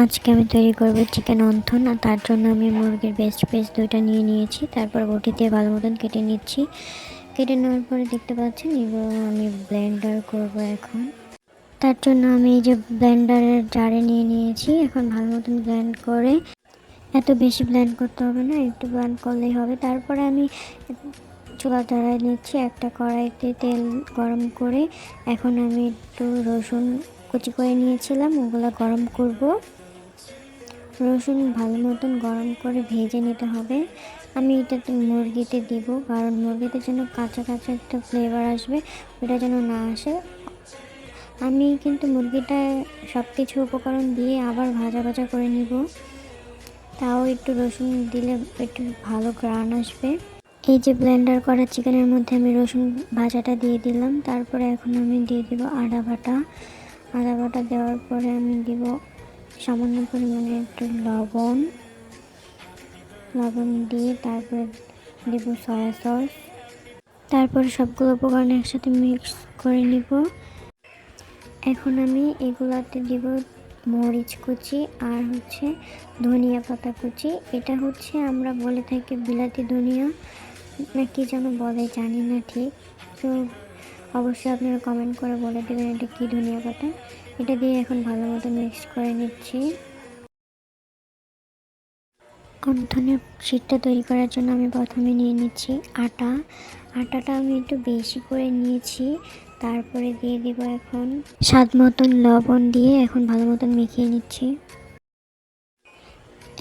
আজকে আমি তৈরি করব চিকেন অন্থন। আর তার জন্য আমি মুরগির বেস্ট পিস দুইটা নিয়ে নিয়েছি। তারপর বটি দিয়ে ভালো মতন কেটে নিচ্ছি। কেটে নেওয়ার পরে দেখতে পাচ্ছেন এগুলো আমি ব্লেন্ডার করব এখন। তার জন্য আমি এই যে ব্লেন্ডারের জারে নিয়ে নিয়েছি। এখন ভালো মতন ব্লেন্ড করে, এত বেশি ব্লেন্ড করতে হবে না, একটু ব্লেন্ড করলেই হবে। তারপরে আমি চুলা ধরায় নিচ্ছি, একটা কড়াইতে তেল গরম করে এখন আমি একটু রসুন কুচি করে নিয়েছিলাম, ওগুলো গরম করব। রসুন ভালো মতন গরম করে ভেজে নিতে হবে। আমি এটাতে মুরগিতে দিব, কারণ মুরগিতে যেন কাঁচা কাঁচা একটা ফ্লেভার আসবে, ওটা যেন না আসে। আমি কিন্তু মুরগিটা সব কিছু উপকরণ দিয়ে আবার ভাজা ভাজা করে নিব, তাও একটু রসুন দিলে একটু ভালো গ্রান আসবে। এই যে ব্লেন্ডার করা চিকেনের মধ্যে আমি রসুন ভাজাটা দিয়ে দিলাম। তারপরে এখন আমি দিয়ে দিব আদা বাটা। আদা বাটা দেওয়ার পরে আমি দিব সামান্য পরিমাণে একটু লবণ দিয়ে তারপরে দেব সয়া সস। তারপরে সবগুলো উপকরণ একসাথে মিক্স করে নিব। এখন আমি এগুলাতে দিব মরিচ কুচি আর ধনিয়া পাতা কুচি। এটা আমরা বলে থাকি বিলাতি ধনিয়া, না কি যেন বলে জানি না ঠিক। তো অবশ্যই আপনারা কমেন্ট করে বলে দেবেন এটা কি ধনিয়া পাতা। এটা দিয়ে এখন ভালো মতো মিক্স করে নিচ্ছি। অন্থনের শীটটা তৈরি করার জন্য আমি প্রথমে নিয়ে নিচ্ছি আটাটা আমি একটু বেশি করে নিয়েছি। তারপরে দিয়ে দিব এখন স্বাদ মতন লবণ দিয়ে এখন ভালো মতন মিশিয়ে নিচ্ছি।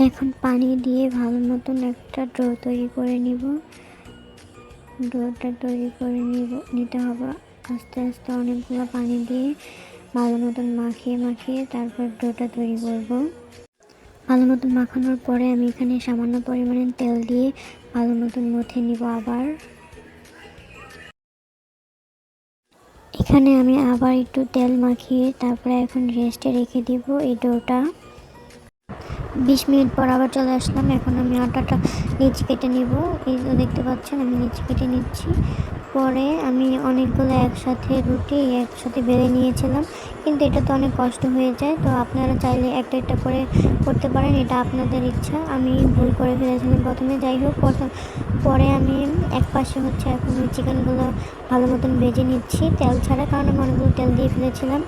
এখন পানি দিয়ে ভালো মতন একটা ডো তৈরি করে নিব। ডোটা তৈরি করে নিতে হবে আস্তে আস্তে, অনেকগুলো পানি দিয়ে ভালো মতন মাখিয়ে তারপর ডোটা তৈরি করব। ভালো মতন মাখানোর পরে আমি এখানে সামান্য পরিমাণে তেল দিয়ে ভালো মতন মথে নিব। আবার এখানে আমি আবার একটু তেল মাখিয়ে তারপরে এখন রেস্টে রেখে দিব এই ডোটা। 20 মিনিট পর আবার চলে আসলাম। এখন আমি আটাটা নিচে কেটে নিব। এই তো দেখতে পাচ্ছেন আমি নিচে কেটে নিচ্ছি। পরে আমি অনেকগুলো রুটি একসাথে বেলে নিয়েছিলাম, কিন্তু এটা তো অনেক কষ্ট হয়ে যায়। তো আপনারা চাইলে একটা একটা করে করতে পারেন, এটা আপনাদের ইচ্ছা। আমি ভুল করে ফেলেছিলাম প্রথমে। যাই হোক, পরে আমি এক পাশে এখন ওই চিকেনগুলো ভালো মতন ভেজে নিচ্ছি তেল ছাড়া, কারণ আমি অনেকগুলো তেল দিয়ে ফেলেছিলাম,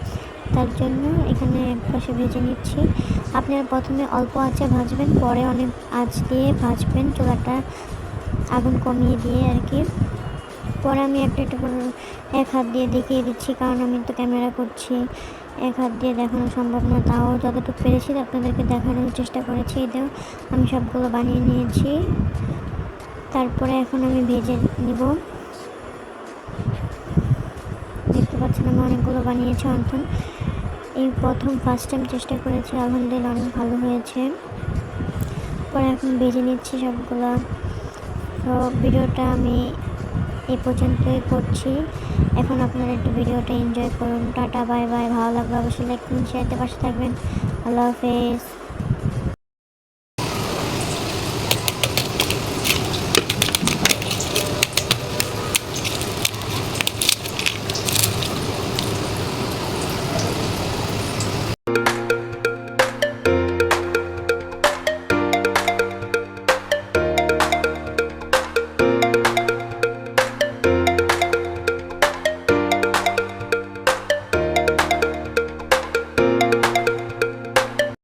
তার জন্য এখানে এক পাশে ভেজে নিচ্ছি। আপনারা প্রথমে অল্প আঁচে ভাজবেন, পরে অনেক আঁচ দিয়ে ভাজবেন, চুলাটা আগুন কমিয়ে দিয়ে আর কি। পরে আমি একটা করে এক হাত দিয়ে দেখিয়ে দিচ্ছি, কারণ আমি তো ক্যামেরা করছি, এক হাত দিয়ে দেখানো সম্ভব না। তাও যতটুকু পেরেছি আপনাদেরকে দেখানোর চেষ্টা করেছি। এটাও আমি সবগুলো বানিয়ে নিয়েছি। তারপরে এখন আমি ভেজে নিব। দেখতে পাচ্ছেন আমি অনেকগুলো বানিয়েছি অন্থন। এই ফার্স্ট টাইম চেষ্টা করেছি, আলহামদুলিল্লাহ অনেক ভালো হয়েছে। পরে এখন ভেজে নিচ্ছি সবগুলো। তো ভিডিওটা আমি এই পর্যন্তই করছি। এখন আপনারা একটু ভিডিওটা এনজয় করুন। Tata, bye bye. ভালো লাগবে অবশ্যই লাইক করুন, শেয়ারতে পাশে থাকবেন। আল্লাহ হাফেজ।